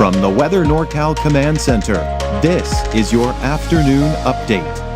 From the Weather NorCal Command Center, this is your afternoon update.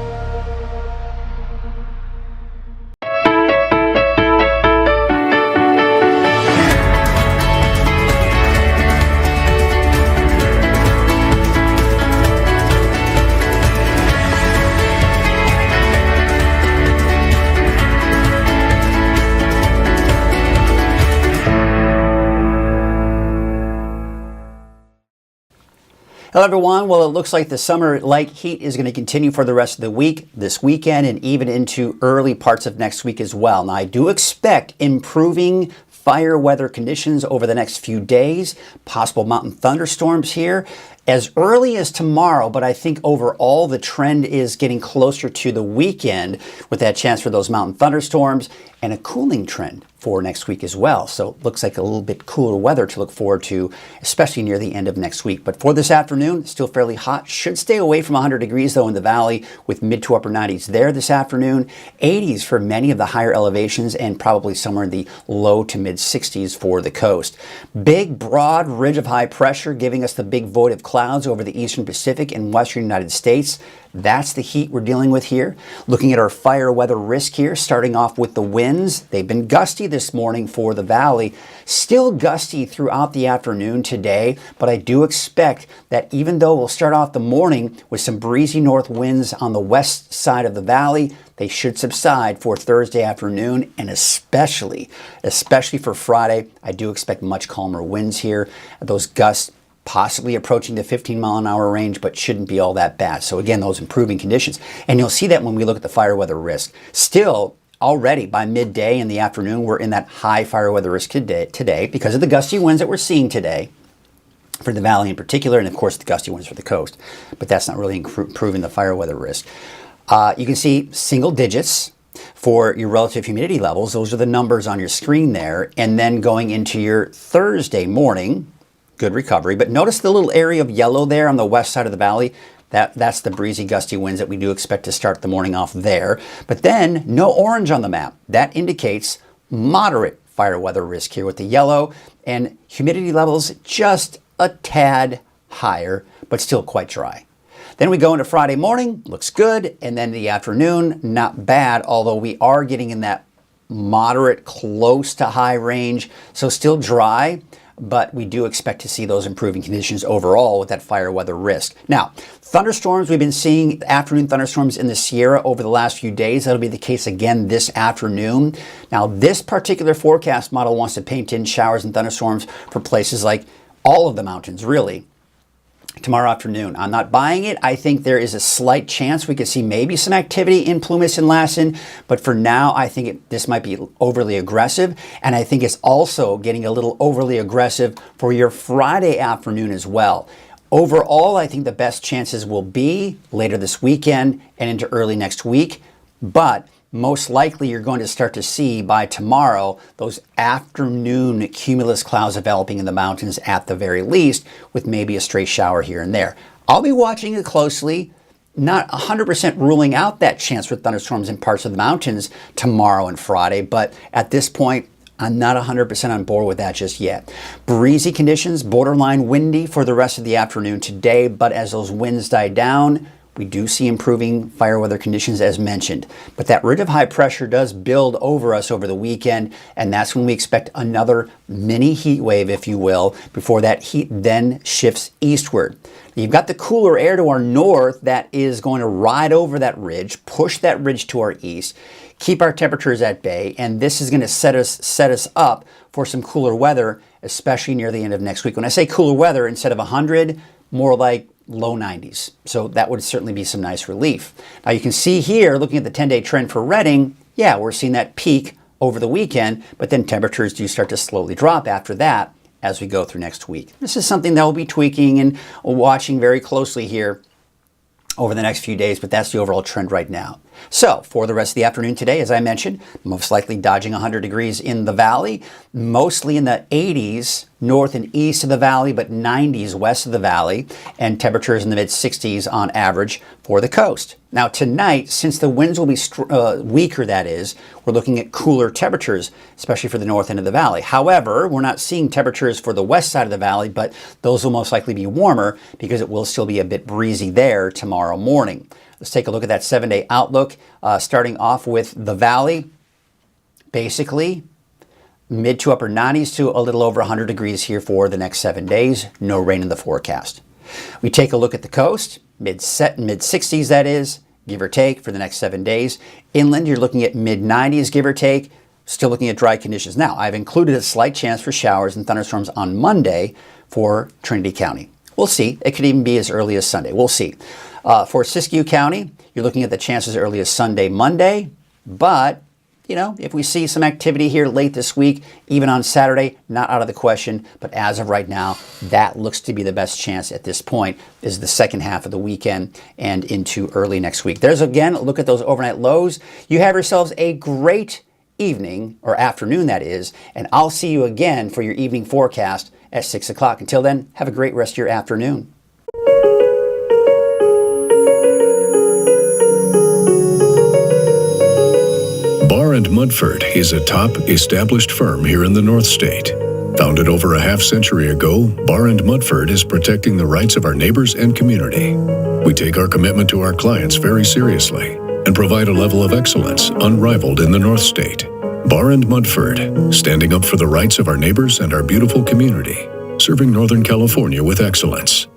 Hello everyone. Well, it looks like the summer light heat is going to continue for the rest of the week, this weekend, and even into early parts of next week as well. Now, I do expect improving fire weather conditions over the next few days, possible mountain thunderstorms here as early as tomorrow, but I think overall the trend is getting closer to the weekend with that chance for those mountain thunderstorms and a cooling trend for next week as well. So it looks like a little bit cooler weather to look forward to, especially near the end of next week. But for this afternoon, still fairly hot. Should stay away from 100 degrees though in the valley, with mid to upper 90s there this afternoon. 80s for many of the higher elevations, and probably somewhere in the low to mid 60s for the coast. Big broad ridge of high pressure giving us the big void of clouds over the eastern Pacific and western United States. That's the heat we're dealing with here. Looking at our fire weather risk here, starting off with the winds. They've been gusty this morning for the valley. Still gusty throughout the afternoon today, but I do expect that even though we'll start off the morning with some breezy north winds on the west side of the valley, they should subside for Thursday afternoon, and especially for Friday. I do expect much calmer winds here. Those gusts possibly approaching the 15-mile-an-hour range, but shouldn't be all that bad. So again, those improving conditions. And you'll see that when we look at the fire weather risk. Still, already by midday in the afternoon, we're in that high fire weather risk today because of the gusty winds that we're seeing today for the valley in particular, and of course the gusty winds for the coast. But that's not really improving the fire weather risk. You can see single digits for your relative humidity levels. Those are the numbers on your screen there. And then going into your Thursday morning, good recovery. But notice the little area of yellow there on the west side of the valley. That's the breezy, gusty winds that we do expect to start the morning off there. But then no orange on the map. That indicates moderate fire weather risk here with the yellow, and humidity levels just a tad higher, but still quite dry. Then we go into Friday morning, looks good, and then the afternoon, not bad, although we are getting in that moderate, close to high range, so still dry, but we do expect to see those improving conditions overall with that fire weather risk. Now, thunderstorms, we've been seeing afternoon thunderstorms in the Sierra over the last few days. That'll be the case again this afternoon. Now, this particular forecast model wants to paint in showers and thunderstorms for places like all of the mountains, really, tomorrow afternoon. I'm not buying it. I think there is a slight chance we could see maybe some activity in Plumas and Lassen, but for now, I think this might be overly aggressive, and I think it's also getting a little overly aggressive for your Friday afternoon as well. Overall, I think the best chances will be later this weekend and into early next week, but most likely you're going to start to see by tomorrow those afternoon cumulus clouds developing in the mountains at the very least, with maybe a stray shower here and there. I'll be watching it closely, not 100% ruling out that chance for thunderstorms in parts of the mountains tomorrow and Friday, but at this point, I'm not 100% on board with that just yet. Breezy conditions, borderline windy for the rest of the afternoon today, but as those winds die down, we do see improving fire weather conditions as mentioned. But that ridge of high pressure does build over us over the weekend, and that's when we expect another mini heat wave, if you will, before that heat then shifts eastward. You've got the cooler air to our north that is going to ride over that ridge, push that ridge to our east, keep our temperatures at bay, and this is going to set us up for some cooler weather, especially near the end of next week. When I say cooler weather, instead of 100, more like low 90s. So that would certainly be some nice relief. Now you can see here, looking at the 10-day trend for Redding, yeah, we're seeing that peak over the weekend, but then temperatures do start to slowly drop after that as we go through next week. This is something that we'll be tweaking and watching very closely here over the next few days, but that's the overall trend right now. So for the rest of the afternoon today, as I mentioned, most likely dodging 100 degrees in the valley, mostly in the 80s north and east of the valley, but 90s west of the valley, and temperatures in the mid 60s on average for the coast. Now tonight, since the winds will be weaker, that is, we're looking at cooler temperatures, especially for the north end of the valley. However, we're not seeing temperatures for the west side of the valley, but those will most likely be warmer because it will still be a bit breezy there tomorrow morning. Let's take a look at that 7-day outlook, starting off with the valley. Basically, mid to upper 90s to a little over 100 degrees here for the next 7 days. No rain in the forecast. We take a look at the coast, mid 60s that is, give or take, for the next 7 days. Inland, you're looking at mid 90s, give or take. Still looking at dry conditions. Now, I've included a slight chance for showers and thunderstorms on Monday for Trinity County. We'll see. It could even be as early as Sunday. We'll see. For Siskiyou County, you're looking at the chances as early as Sunday, Monday. But, you know, if we see some activity here late this week, even on Saturday, not out of the question. But as of right now, that looks to be the best chance at this point, is the second half of the weekend and into early next week. There's, again, a look at those overnight lows. You have yourselves a great evening, or afternoon that is, and I'll see you again for your evening forecast at 6 o'clock. Until then, have a great rest of your afternoon. Barr & Mudford is a top established firm here in the North State. Founded over a half-century ago, Barr & Mudford is protecting the rights of our neighbors and community. We take our commitment to our clients very seriously and provide a level of excellence unrivaled in the North State. Barr & Mudford, standing up for the rights of our neighbors and our beautiful community, serving Northern California with excellence.